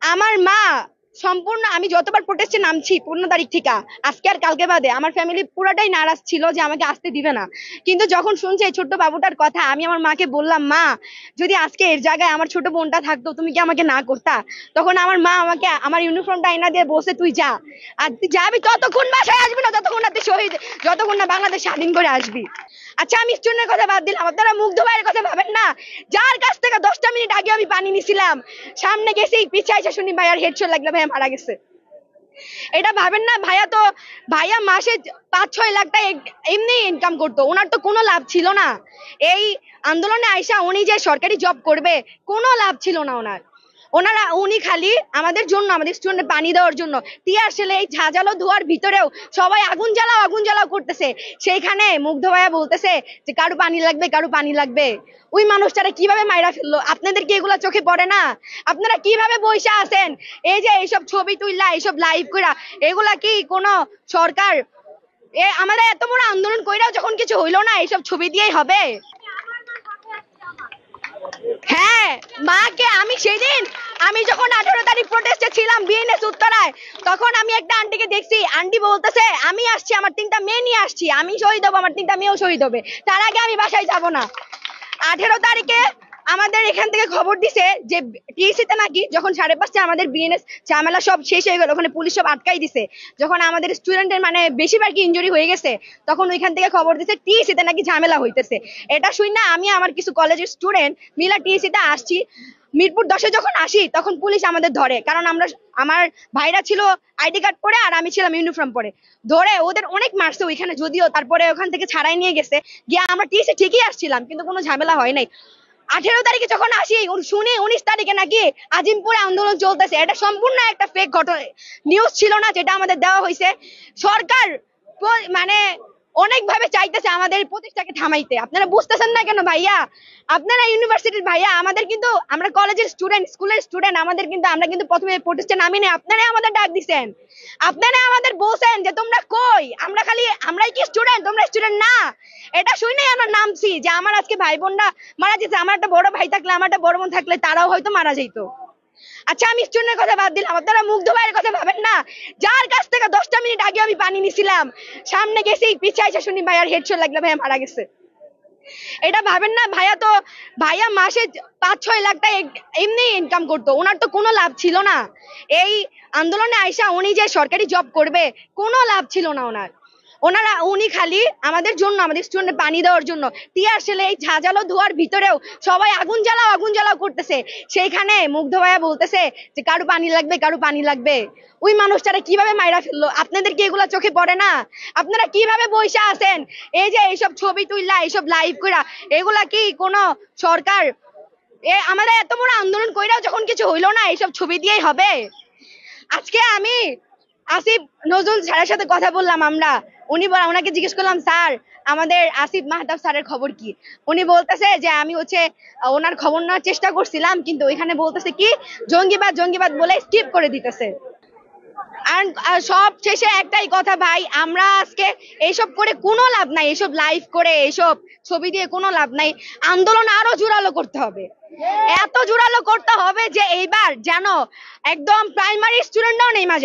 আমার মা সম্পূর্ণ আমি যতবার প্রোটেস্টে নামছি 15 তারিখ থেকে আজকে আর কালকে বাদে আমার ফ্যামিলি পুরাটাই নারাজ ছিল যে আমাকে আসতে দিবে না। কিন্তু যখন শুনছে এই ছোট্ট বাবুটার কথা, আমি আমার মাকে বললাম, মা যদি আজকে এর জায়গায় আমার ছোট বোনটা থাকতো তুমি কি আমাকে না করতা? তখন আমার মা আমাকে আমার ইউনিফর্মটা আইনা দিয়ে বসে, তুই যা, আর তুই যাবি ততক্ষণ বাসায় আসবি না যতক্ষণ না তুই শহীদ, যতক্ষণ না বাংলাদেশ স্বাধীন করে আসবি। আচ্ছা আমি স্টুডেন্টের কথা বাদ দিলাম, আপনারা মুগ্ধ ভাইয়ের কথা ভাবেন না, যার কাছ থেকে 10টা মিনিট আগে আমি পানি নিছিলাম, সামনে গেছি পিছায় এসে শুনি ভাইয়ার হেডশট লাগলো, ভাইয়া মারা গেছে। এটা ভাবেন না, ভাইয়া মাসে 5-6 লাখ টাকা এমনি ইনকাম করতো, ওনার তো কোনো লাভ ছিল না। এই আন্দোলনে আইসা উনি যে সরকারি জব করবে কোনো লাভ ছিল না উনি খালি আমাদের জন্য, আমাদের স্টুডেন্ট পানি দেওয়ার জন্য টিয়ার সেলে এই ঝাঁঝালো ধোয়ার ভিতরেও সবাই আগুন জ্বালাও করতেছে, সেইখানে মুগ্ধ ভাইয়া বলতেছে যে কারো পানি লাগবে, কারো পানি লাগবে। ওই মানুষটারা কিভাবে মাইরা ফেললো, আপনাদের কি এগুলা চোখে পড়ে না? আপনারা কিভাবে বইসা আছেন? এই যে এইসব ছবি তুললা, এইসব লাইভ কইরা, এগুলা কি কোনো সরকার? আমাদের এত বড় আন্দোলন কইরাও যখন কিছু হইলো না, এইসব ছবি দিয়েই হবে? হ্যাঁ, মাকে আমি সেদিন, আমি যখন 18 তারিখ প্রোটেস্টে ছিলাম বিএনএস উত্তরায়, তখন আমি একটা আন্টিকে দেখছি, আন্টি বলতেছে আমি আসছি, আমার 3টা মেয়ে নিয়ে আসছি, আমি শহীদ হবো, আমার 3টা মেয়েও শহীদ হবে, তার আগে আমি বাসায় যাব না। 18 তারিখে আমাদের এখান থেকে খবর দিছে যে টিএসসিতে নাকি যখন 5:30 আমাদের বিএনএস ঝামেলা সব শেষ হয়ে গেল, ওখানে পুলিশ সব আটকাই দিছে, যখন আমাদের স্টুডেন্টের মানে বেশিরভাগ ইনজুরি হয়ে গেছে, তখন ওইখান থেকে খবর দিছে টিএসসিতে নাকি ঝামেলা হইতেছে। এটা শুই না আমি আমার কিছু কলেজের স্টুডেন্ট মিলা টিএসসিতে আসছি, মিরপুর 10-এ যখন আসি তখন পুলিশ আমাদের ধরে, কারণ আমার ভাইরা ছিল আইডি কার্ড পরে আর আমি ছিলাম ইউনিফর্ম পরে, ধরে ওদের অনেক মারছে ওইখানে, যদিও তারপরে ওখান থেকে ছাড়াই নিয়ে গেছে গিয়ে আমরা টিএসসি ঠিকই আসছিলাম, কিন্তু কোনো ঝামেলা হয় নাই। 18 তারিখে যখন আসি শুনি 19 তারিখে নাকি আজিমপুরে আন্দোলন চলতেছে, এটা সম্পূর্ণ একটা ফেক ঘটনা, নিউজ ছিল না যেটা আমাদের দেওয়া হয়েছে। সরকার মানে অনেক ভাবে চাইতেছে আমাদের প্রতিষ্ঠাকে থামাইতে, আপনারা বুঝতেছেন না কেন ভাইয়া? আপনারা ইউনিভার্সিটির ভাইয়া, আমাদের কিন্তু আমরা কলেজের স্টুডেন্ট, স্কুলের স্টুডেন্ট, আমরা কিন্তু প্রথমে প্রতিষ্ঠা নামি নেই, আপনারাই আমাদের ডাক দিছেন, আপনারা আমাদের বলছেন যে তোমরা কই, আমরাই কি স্টুডেন্ট, তোমরা স্টুডেন্ট না? এটা শুনেই আমরা নামছি, যে আমার আজকে ভাই বোনরা মারা যেতে, আমার একটা বড় ভাই থাকলে, আমার একটা বড় বোন থাকলে তারাও হয়তো মারা যেত। আচ্ছা আমি স্টুডেন্টের কথা বাদ দিলাম, আপনারা মুগ্ধ ভাইয়ের কথা ভাবেন না, যার কাছ থেকে 10টা মিনিট আগে আমি পানি নিছিলাম, সামনে গেছি পিছায় এসে শুনি ভাইয়ার হেডশট লাগলো, ভাইয়া মারা গেছে। এটা ভাবেন না, ভাইয়া মাসে 5-6 লাখ টাকা এমনি ইনকাম করতো, ওনার তো কোনো লাভ ছিল না। এই আন্দোলনে আইসা উনি যে সরকারি জব করবে কোনো লাভ ছিল না উনি খালি আমাদের জন্য, আমাদের স্টুডেন্ট পানি দেওয়ার জন্য টিয়ার সেলে এই ঝাঁঝালো ধোয়ার ভিতরেও সবাই আগুন জ্বালাও করতেছে, সেইখানে মুগ্ধ ভাইয়া বলতেছে যে কারো পানি লাগবে, কারো পানি লাগবে। ওই মানুষটারা কিভাবে মাইরা ফেললো, আপনাদের কি এগুলা চোখে পড়ে না? আপনারা কিভাবে বইসা আছেন? এই যে এইসব ছবি তুললা, এইসব লাইভ কইরা, এগুলা কি কোনো সরকার? আমাদের এত বড় আন্দোলন কইরাও যখন কিছু হইলো না, এইসব ছবি দিয়েই হবে? আজকে আমি আসিফ নজরুল স্যারের সাথে কথা বললাম, ওনাকে জিজ্ঞেস করলাম, স্যার আমাদের আসিফ মাহতাব স্যারের খবর কি? উনি বলতেছে যে আমি ওনার খবর নেওয়ার চেষ্টা করছিলাম, কিন্তু ওইখানে বলতেছে কি জঙ্গিবাদ বলে স্কিপ করে দিতেছে। আর সব শেষে একটাই কথা ভাই, আমরা আজকে এইসব করে কোনো লাভ নাই, এইসব লাইভ করে, এইসব ছবি দিয়ে কোনো লাভ নাই, আন্দোলন আরো জোরালো করতে হবে, এত জোরালো করতে হবে যে এইবার যেন একদম প্রাইমারি স্টুডেন্টরাও নেমে যায়।